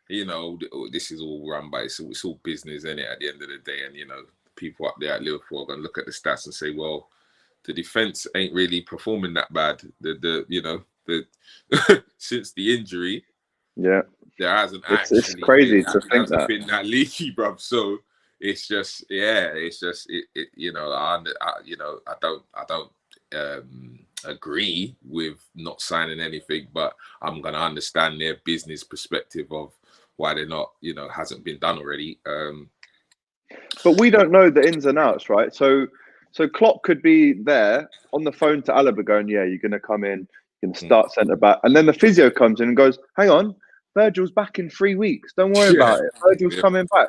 S3: you know, this is all run by it's all business, isn't it? At the end of the day, and you know, people up there at Liverpool are gonna look at the stats and say, well, the defense ain't really performing that bad. Since the injury.
S2: Yeah,
S3: there hasn't
S2: it's crazy to think that
S3: been that leaky, bruv. So it's just you know, I don't agree with not signing anything, but I'm gonna understand their business perspective of why they're not, you know, hasn't been done already.
S2: But we don't know the ins and outs, right? So Klopp could be there on the phone to Alaba going, yeah, you're gonna come in, you're gonna start centre back, and then the physio comes in and goes, hang on, Virgil's back in 3 weeks. Don't worry about it. Virgil's coming back.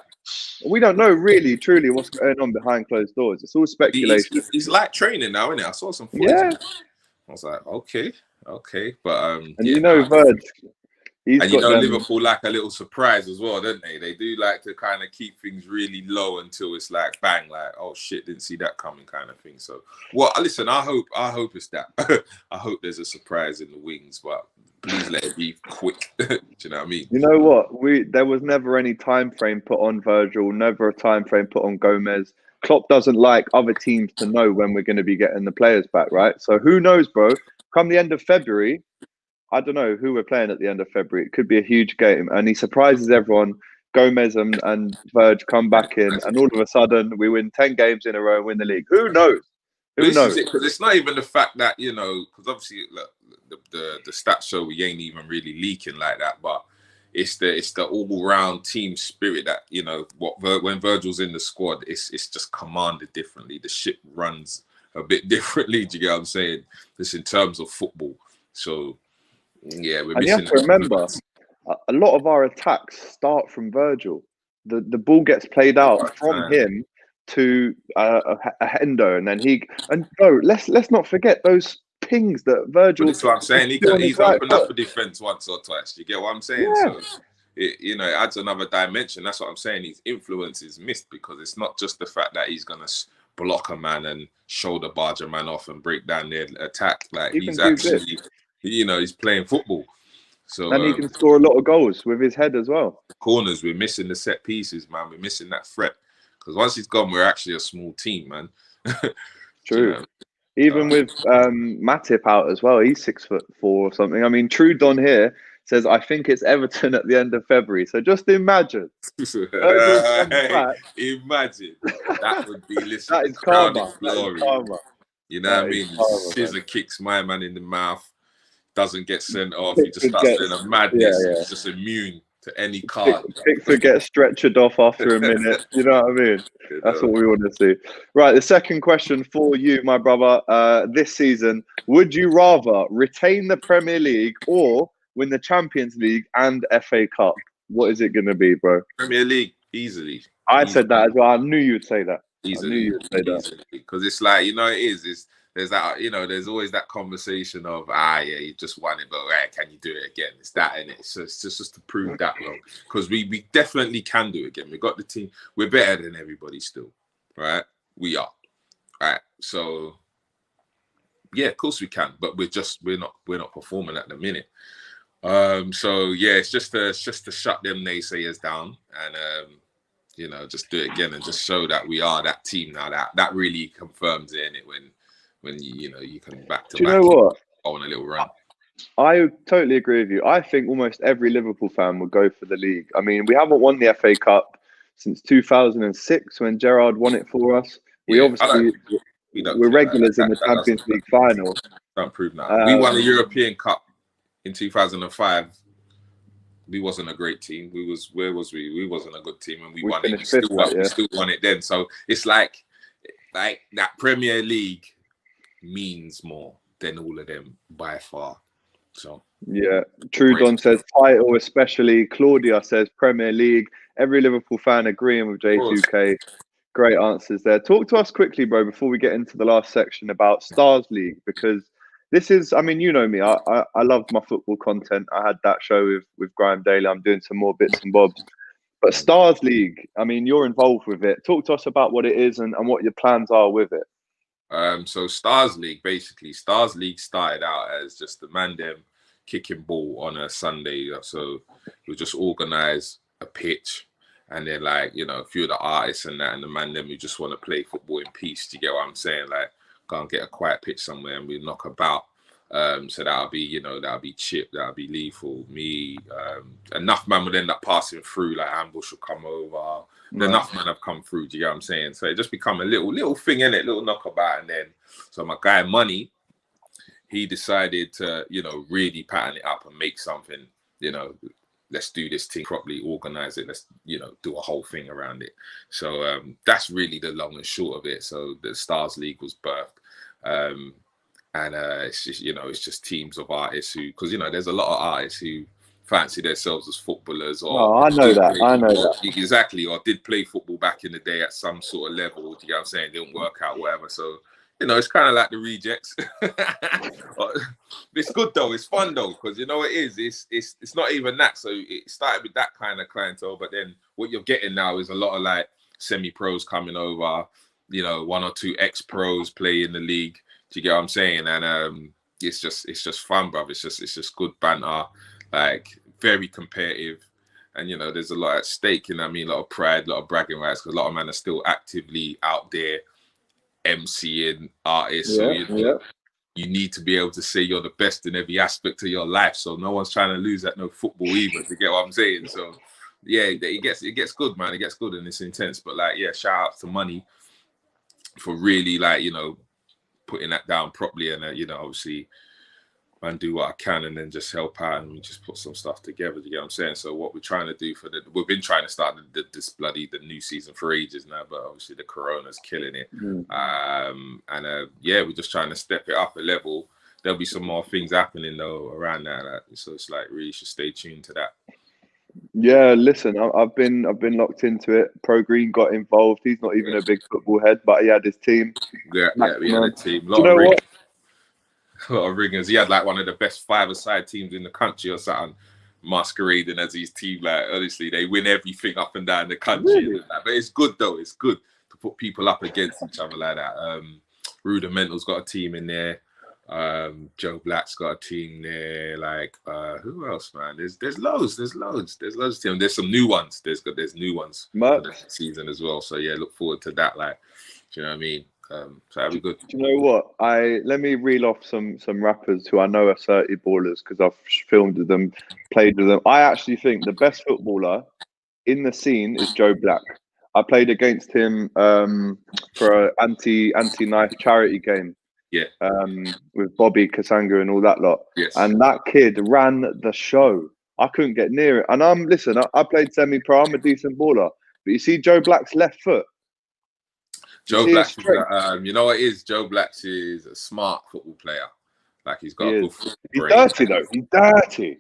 S2: We don't know really, truly what's going on behind closed doors. It's all speculation.
S3: He's like training now, isn't it? I saw some footage.
S2: Yeah.
S3: I was like, okay, but
S2: and you know, Virg,
S3: and you know, Liverpool like a little surprise as well, don't they? They do like to kind of keep things really low until it's like bang, like oh shit, didn't see that coming, kind of thing. So, well, listen, I hope it's that. I hope there's a surprise in the wings, but please let it be quick. Do you know what I mean?
S2: You know what? There was never any time frame put on Virgil, never a time frame put on Gomez. Klopp doesn't like other teams to know when we're going to be getting the players back, right? So who knows, bro? Come the end of February, I don't know who we're playing at the end of February. It could be a huge game, and he surprises everyone. Gomez and Virg come back in, and all of a sudden we win 10 games in a row and win the league. Who knows? Who knows?
S3: Because it's not even the fact that, you know, because obviously look, the stats show we ain't even really leaking like that, but it's the all-round team spirit that, you know, when Virgil's in the squad, it's just commanded differently. The ship runs a bit differently. Do you get what I'm saying? Just in terms of football. So yeah, we're missing.
S2: And you have to remember, a lot of our attacks start from Virgil. The ball gets played out from him to a Hendo, and bro, let's not forget those pings that Virgil.
S3: That's what I'm saying. He's opened up a defense once or twice. You get what I'm saying? Yeah. So it adds another dimension. That's what I'm saying. His influence is missed because it's not just the fact that he's gonna block a man and shoulder barge a man off and break down their attack. Like he's actually, you know, he's playing football. So
S2: and he can score a lot of goals with his head as well.
S3: Corners, we're missing the set pieces, man. We're missing that threat. Because once he's gone, we're actually a small team, man.
S2: True. You know? Even with Matip out as well, he's 6'4" or something. I mean, True Don here says, I think it's Everton at the end of February. So just imagine.
S3: Imagine. That would be, listen,
S2: that is karma.
S3: Glory. You know what I mean? Scissor kicks my man in the mouth, doesn't get sent off. He just starts doing a madness. Yeah. He's just immune to any card.
S2: Pickford gets stretchered off after a minute. You know what I mean? That's what we want to see. Right, the second question for you, my brother. This season, would you rather retain the Premier League or win the Champions League and FA Cup? What is it going to be, bro?
S3: Premier League, easily.
S2: I said that as well. I knew you'd say that.
S3: Easily. I knew you'd say that. Because it's like, you know, there's that, you know, there's always that conversation of, yeah, you just won it, but can you do it again? It's that, and it's just to prove that, because we definitely can do it again. We got the team. We're better than everybody still, right? We are, right? So, yeah, of course we can, but we're not performing at the minute. So yeah, it's just to shut them naysayers down and you know, just do it again and just show that we are that team now. That really confirms it, innit, when you know you come back to
S2: back. Do you know what?
S3: On a little run.
S2: I totally agree with you. I think almost every Liverpool fan would go for the league. I mean, we haven't won the FA Cup since 2006 when Gerrard won it for us. We're regulars in the Champions League final.
S3: Don't prove that. We won the European Cup in 2005 we wasn't a great team. Where was we? We wasn't a good team, and we won it.
S2: finished fifth
S3: We still won it then. So it's like that Premier League means more than all of them by far. So
S2: yeah, Trudon says title, especially. Claudia says Premier League. Every Liverpool fan agreeing with J2k. Great answers there. Talk to us quickly, bro, before we get into the last section about Stars League, because this is, I mean, you know me, I love my football content. I had that show with Graham Daly. I'm doing some more bits and bobs. But Stars League, I mean, you're involved with it. Talk to us about what it is and what your plans are with it.
S3: So Stars League started out as just the Mandarin kicking ball on a Sunday. So we just organize a pitch, and then like, you know, a few of the artists and that, and the Mandarin who just want to play football in peace. Do you get what I'm saying? Like, go and get a quiet pitch somewhere and we knock about. So that'll be, you know, that'll be Chip, that'll be Lethal, me. Enough man would end up passing through, like Ambush will come over. Enough man have come through, do you get what I'm saying? So it just become a little thing, innit? Little knockabout. And then, so my guy Money, he decided to, you know, really pattern it up and make something, you know, let's do this thing properly, organize it, let's, you know, do a whole thing around it. So that's really the long and short of it. So the Stars League was birthed. And it's just, you know, it's just teams of artists who, because, you know, there's a lot of artists who fancy themselves as footballers, or
S2: I know that.
S3: Exactly, or did play football back in the day at some sort of level. Do you know what I'm saying? Didn't work out, whatever. So, you know, it's kind of like the rejects. It's good though. It's fun though, because you know it is. It's not even that. So it started with that kind of clientele, but then what you're getting now is a lot of like semi-pros coming over. You know, 1 or 2 ex-pros play in the league. Do you get what I'm saying? And it's just fun, bruv. It's just good banter, like very competitive. And you know, there's a lot at stake, you know what I mean? A lot of pride, a lot of bragging rights, because a lot of men are still actively out there MCing artists. So you need to be able to say you're the best in every aspect of your life. So no one's trying to lose at no football either. You get what I'm saying? So yeah, it gets good, man. It gets good and it's intense. But like, yeah, shout out to Money for really, like, you know, putting that down properly, and you know, obviously man, do what I can and then just help out and we just put some stuff together. You get what I'm saying? So what we're trying to do we've been trying to start the new season for ages now, but obviously the corona's killing it. Yeah, we're just trying to step it up a level. There'll be some more things happening though around that. So it's like, really should stay tuned to that.
S2: Yeah, listen, I've been locked into it. Pro Green got involved. He's not even a big football head, but he had his team.
S3: Yeah, we had a team. A lot of ringers. He had like one of the best 5-a-side teams in the country or something, masquerading as his team. Like, honestly, they win everything up and down the country. Really? But it's good though. It's good to put people up against each other like that. Rudimental's got a team in there. Joe Black's got a team there. Like, who else, man? There's loads of teams. There's some new ones. There's new ones for the season as well. So yeah, look forward to that. Like, do you know what I mean? So that'd be good.
S2: Do you know what? Let me reel off some rappers who I know are 30 ballers because I've filmed with them, played with them. I actually think the best footballer in the scene is Joe Black. I played against him for an anti-knife charity game.
S3: Yeah.
S2: With Bobby Kasanga and all that lot.
S3: Yes.
S2: And that kid ran the show. I couldn't get near it. And I played semi-pro. I'm a decent baller. But you see Joe Black's left foot.
S3: Joe Black, you know what it is? Joe Black is a smart football player. Like, he's got a good football brain.
S2: He's dirty though. He's dirty.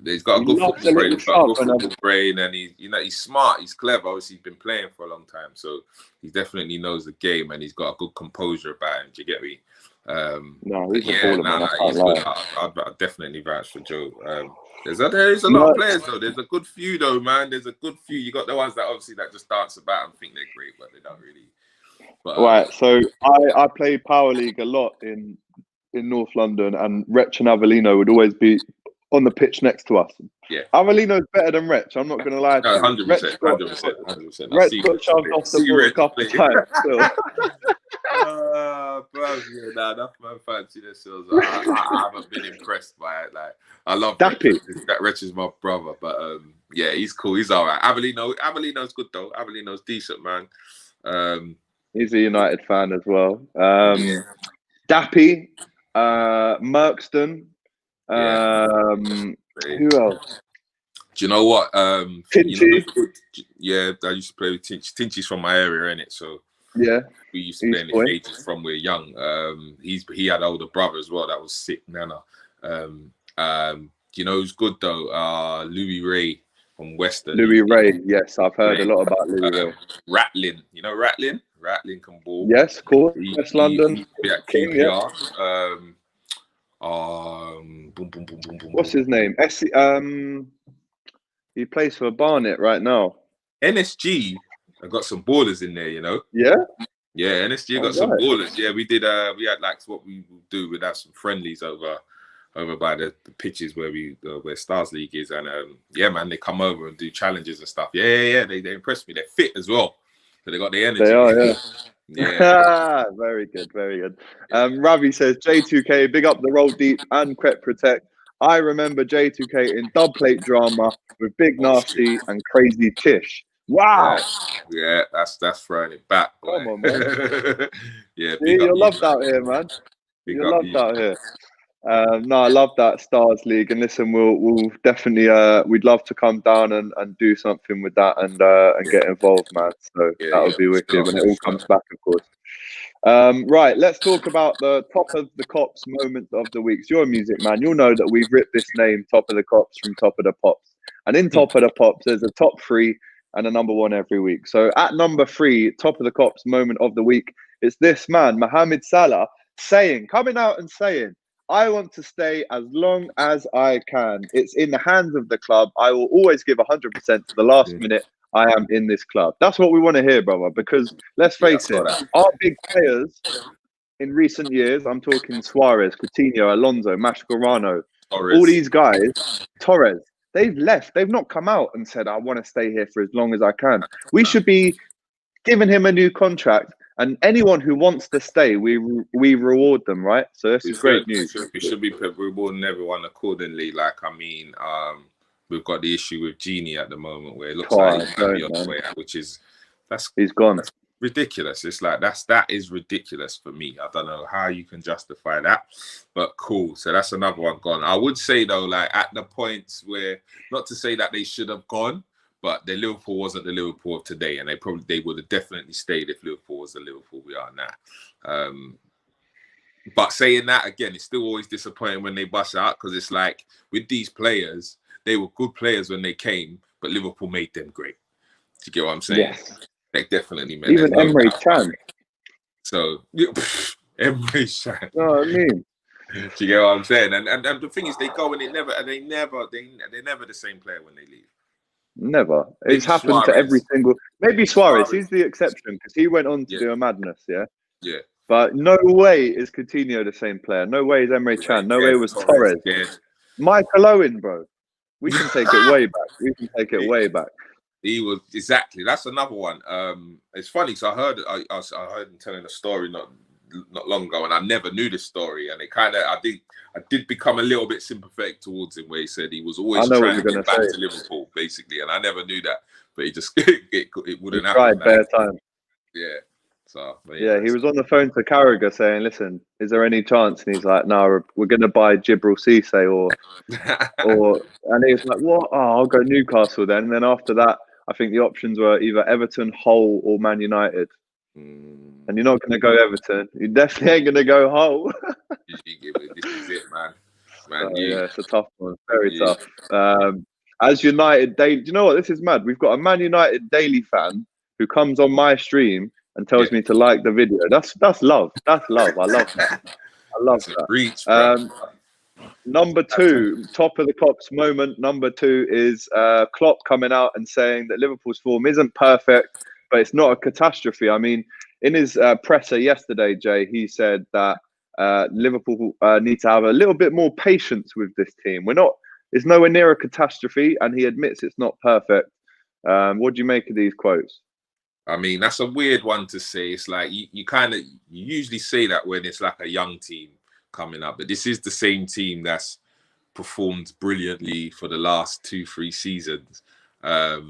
S3: He's got a good football brain. He's got a good football brain, and he's smart. He's clever. Obviously, he's been playing for a long time, so he definitely knows the game, and he's got a good composure about him. Do you get me?
S2: No, he's a baller, man.
S3: He's good. I'd definitely vouch for Joe. There's a lot of players though. There's a good few though, man. There's a good few. You got the ones that obviously that just dance about and think they're great, but they don't really. But,
S2: right, so I played Power League a lot in North London, and Wretch and Avellino would always be on the pitch next to us.
S3: Yeah,
S2: Avellino's better than Wretch. I'm not going to lie to you.
S3: 100%.
S2: Wretch got shoved off the ball a couple of times.
S3: Enough man fancy themselves. I haven't been impressed by it. Like, I love
S2: Dappy.
S3: That Wretch is my brother, but yeah, he's cool. He's all right. Avellino's good though. Avellino's decent, man.
S2: He's a United fan as well. Dappy, Merkston. Who else?
S3: Do you know what?
S2: Tinchy.
S3: Yeah, I used to play with Tinch. Tinchy's from my area, innit? So
S2: Yeah,
S3: we used to play in the ages from we're young. He had an older brother as well that was sick, Nana. You know who's good though? Louis Ray from Western.
S2: Louis Ray. Yes, I've heard a lot about Louis Ray.
S3: Ratlin, you know Ratlin? Ratlin can ball.
S2: Yes, cool. West London.
S3: He at
S2: King,
S3: QPR.
S2: yeah.
S3: Boom, boom, boom, boom, boom.
S2: What's his name? He plays for Barnet right now.
S3: NSG. I got some ballers in there, you know.
S2: Yeah.
S3: Yeah, NSG got some ballers. Yeah, we did. We had like what we would do. We'd have some friendlies over by the pitches where where Stars League is, and yeah, man, they come over and do challenges and stuff. Yeah. They impressed me. They're fit as well, so they got the energy.
S2: They are, yeah.
S3: Yeah.
S2: Very good, very good. Ravi says J2k, big up the Roll Deep and Crep Protect. I remember J2k in dub plate drama with Big Nasty and Crazy Tish. Wow.
S3: Yeah, that's throwing it back, boy.
S2: Come on, man.
S3: Yeah,
S2: you're loved out here, man. You're loved out here. No, I love that Stars League, and listen, we'll definitely we'd love to come down and do something with that and get involved, man. So that would be wicked when it all comes back, of course. Right, let's talk about the top of the Kops moment of the week. You're a music man, you'll know that we've ripped this name, Top of the Kops, from Top of the Pops, and in Top of the Pops, there's a top 3 and a number 1 every week. So at number 3, Top of the Kops moment of the week, it's this man, Mohamed Salah, coming out and saying, I want to stay as long as I can. It's in the hands of the club. I will always give 100% to the last minute I am in this club. That's what we want to hear, brother, because let's face it, our big players in recent years, I'm talking Suarez, Coutinho, Alonso, Mascherano, all these guys, Torres, they've left. They've not come out and said, I want to stay here for as long as I can. We should be giving him a new contract. And anyone who wants to stay, we reward them, right? So this is great news.
S3: We should be rewarding everyone accordingly. Like, I mean, we've got the issue with Genie at the moment where it looks like he's going to be on the way out, which is
S2: he's gone.
S3: That's ridiculous. It's like that is ridiculous for me. I don't know how you can justify that, but cool. So that's another one gone. I would say though, like at the points where, not to say that they should have gone, but the Liverpool wasn't the Liverpool of today, and they would have definitely stayed if Liverpool was the Liverpool we are now. But saying that again, it's still always disappointing when they bust out, because it's like with these players, they were good players when they came, but Liverpool made them great. Do you get what I'm saying?
S2: Yes.
S3: They definitely made
S2: even Emre Can.
S3: So Emre Can.
S2: You know what I mean?
S3: Do you get what I'm saying? And the thing is, they go and they're never the same player when they leave.
S2: Never. It's happened to every single. Maybe Suarez. He's the exception because he went on to do a madness. Yeah.
S3: Yeah.
S2: But no way is Coutinho the same player. No way is Emre Can. No way was Torres. Michael Owen, bro. We can take it way back. We can take it way back.
S3: He was exactly. That's another one. It's funny. So I heard him telling a story not long ago, and I never knew this story. And it kind of, I did become a little bit sympathetic towards him, where he said he was always trying to get back to Liverpool, basically. And I never knew that, but he just it wouldn't happen.
S2: Tried bare time.
S3: Yeah. So
S2: yeah, he was on the phone to Carragher saying, "Listen, is there any chance?" And he's like, "No, we're going to buy Jibril Cisse or." And he was like, "What? Oh, I'll go Newcastle then." And then after that, I think the options were either Everton, Hull, or Man United. And you're not going to go Everton. You definitely ain't going to go Hull.
S3: This is it, man.
S2: Yeah, it's a tough one. Very tough. As United, do you know what? This is mad. We've got a Man United daily fan who comes on my stream and tells me to like the video. That's love. That's love. I love that. I love that.
S3: Reach,
S2: number 2, top of the Kops moment. Number 2 is Klopp coming out and saying that Liverpool's form isn't perfect, but it's not a catastrophe. I mean, in his presser yesterday, Jay, he said that Liverpool need to have a little bit more patience with this team. It's nowhere near a catastrophe, and he admits it's not perfect. What do you make of these quotes?
S3: I mean, that's a weird one to say. It's like you usually say that when it's like a young team coming up, but this is the same team that's performed brilliantly for the last 2-3 seasons. I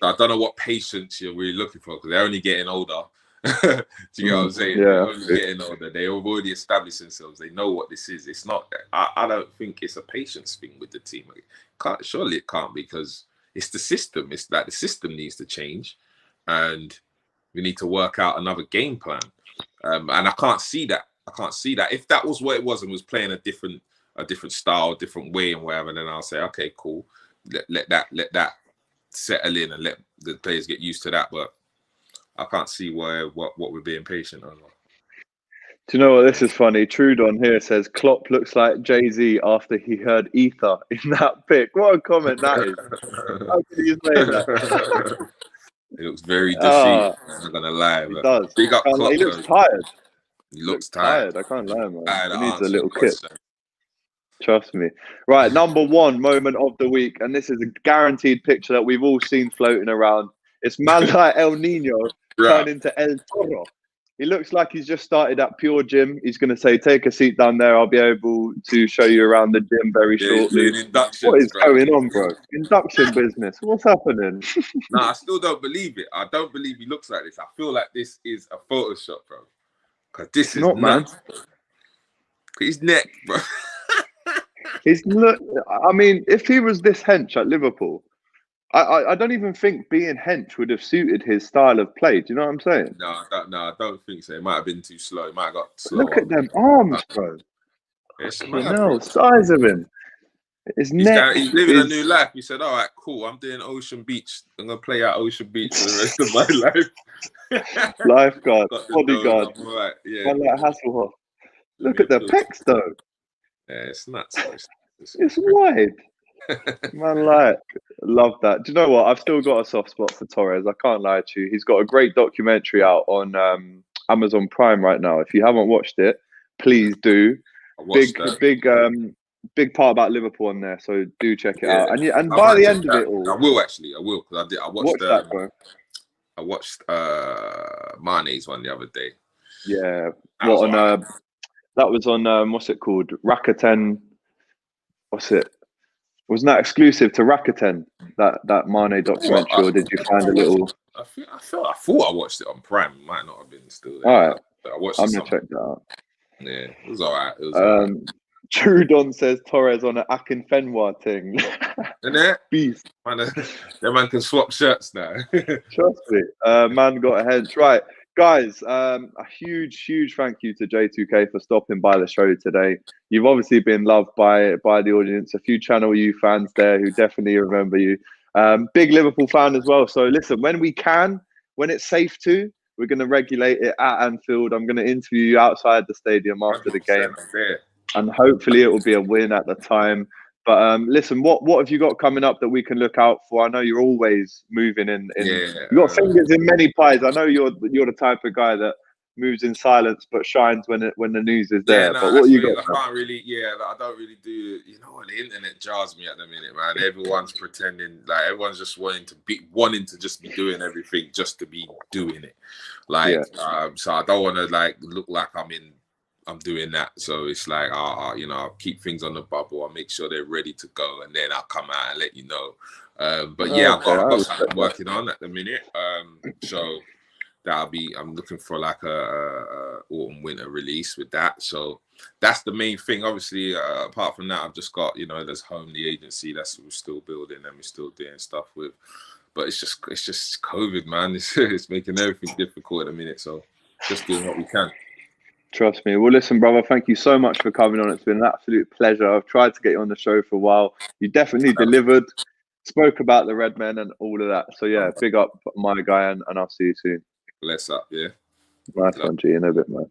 S3: don't know what patience you're really looking for, because they're only getting older. Do you get what I'm saying?
S2: Yeah.
S3: They're only getting older. They have already established themselves. They know what this is. It's not. I don't think it's a patience thing with the team. Surely it can't, because it's the system. It's like the system needs to change, and we need to work out another game plan. And I can't see that. I can't see that. If that was what it was and was playing a different style, different way, and whatever, then I'll say, okay, cool. Let that settle in and let the players get used to that. But I can't see what we're being patient over.
S2: Do you know what? This is funny. Trudon here says Klopp looks like Jay-Z after he heard Ether in that pic. What a comment that is. How can you say that?
S3: He looks very defeated. I'm not gonna lie.
S2: He
S3: But
S2: does.
S3: big up Klopp.
S2: He looks tired.
S3: He looks tired.
S2: I can't lie, man.
S3: I had
S2: He
S3: to
S2: needs a
S3: answer
S2: little
S3: the
S2: kit.
S3: question.
S2: Trust me. Right, number one moment of the week, and this is a guaranteed picture that we've all seen floating around. It's man like El Nino turned into El Toro. He looks like he's just started at Pure Gym. He's going to say, take a seat down there. I'll be able to show you around the gym very shortly. What is going on, bro? Induction business. What's happening?
S3: Nah, I still don't believe it. I don't believe he looks like this. I feel like this is a Photoshop, bro. Because this is
S2: not, man.
S3: His neck, bro.
S2: I mean, if he was this hench at Liverpool, I don't even think being hench would have suited his style of play. Do you know what I'm saying?
S3: No, I don't think so. It might have been too slow. It might have got slow.
S2: Look at them arms, bro.
S3: No,
S2: size of him. His neck.
S3: He's living a new life. He said, all right, cool. I'm doing Ocean Beach. I'm going to play out Ocean Beach for the rest of my life.
S2: Lifeguard, bodyguard.
S3: Right. Yeah.
S2: Man like Hasselhoff. Look at the pecs, though.
S3: Yeah, it's nuts.
S2: It's wide. Man, like, love that. Do you know what? I've still got a soft spot for Torres. I can't lie to you. He's got a great documentary out on Amazon Prime right now. If you haven't watched it, please do. Big part about Liverpool on there, so do check it out. And by the end of it all,
S3: I will because I watched
S2: that, bro.
S3: I watched Mane's one the other day.
S2: Yeah, that was on what's it called? Rakuten. What's it? Wasn't that exclusive to Rakuten? That Mane documentary, or did you find a little?
S3: I thought I watched it on Prime. It might not have been still there.
S2: All right,
S3: I'm
S2: gonna check that out.
S3: Yeah, it was all right.
S2: Trudon says Torres on an Akin Fenwa thing.
S3: Isn't it?
S2: Beast.
S3: Man, that man can swap shirts now.
S2: Trust me. Man got a hench. Right. Guys, a huge thank you to J2k for stopping by the show today. You've obviously been loved by the audience. A few Channel U fans there who definitely remember you. Big Liverpool fan as well. So listen, when it's safe to, we're going to regulate it at Anfield. I'm going to interview you outside the stadium after the game. And hopefully it will be a win at the time. But listen, what have you got coming up that we can look out for? I know you're always moving in. You've got fingers in many pies. I know you're the type of guy that moves in silence but shines when the news is there. But what you got?
S3: I can't really. I don't really do. You know what? The internet jars me at the minute, man. Everyone's pretending, like everyone's just wanting to just be doing everything just to be doing it. So I don't want to look like I'm doing that. So it's like, I'll keep things on the bubble. I'll make sure they're ready to go, and then I'll come out and let you know. I've got something I'm working on at the minute. So I'm looking for like a autumn winter release with that. So that's the main thing. Obviously, apart from that, I've just got, there's Home, the agency that's we're still building and we're still doing stuff with. But it's just COVID, man. It's making everything difficult at the minute. So just doing what we can.
S2: Trust me. Well, listen, brother, thank you so much for coming on. It's been an absolute pleasure. I've tried to get you on the show for a while. You definitely delivered, spoke about the Red Men and all of that. So, yeah, big up my guy, and I'll see you soon.
S3: Bless up, yeah.
S2: Nice one, G. In a bit, man.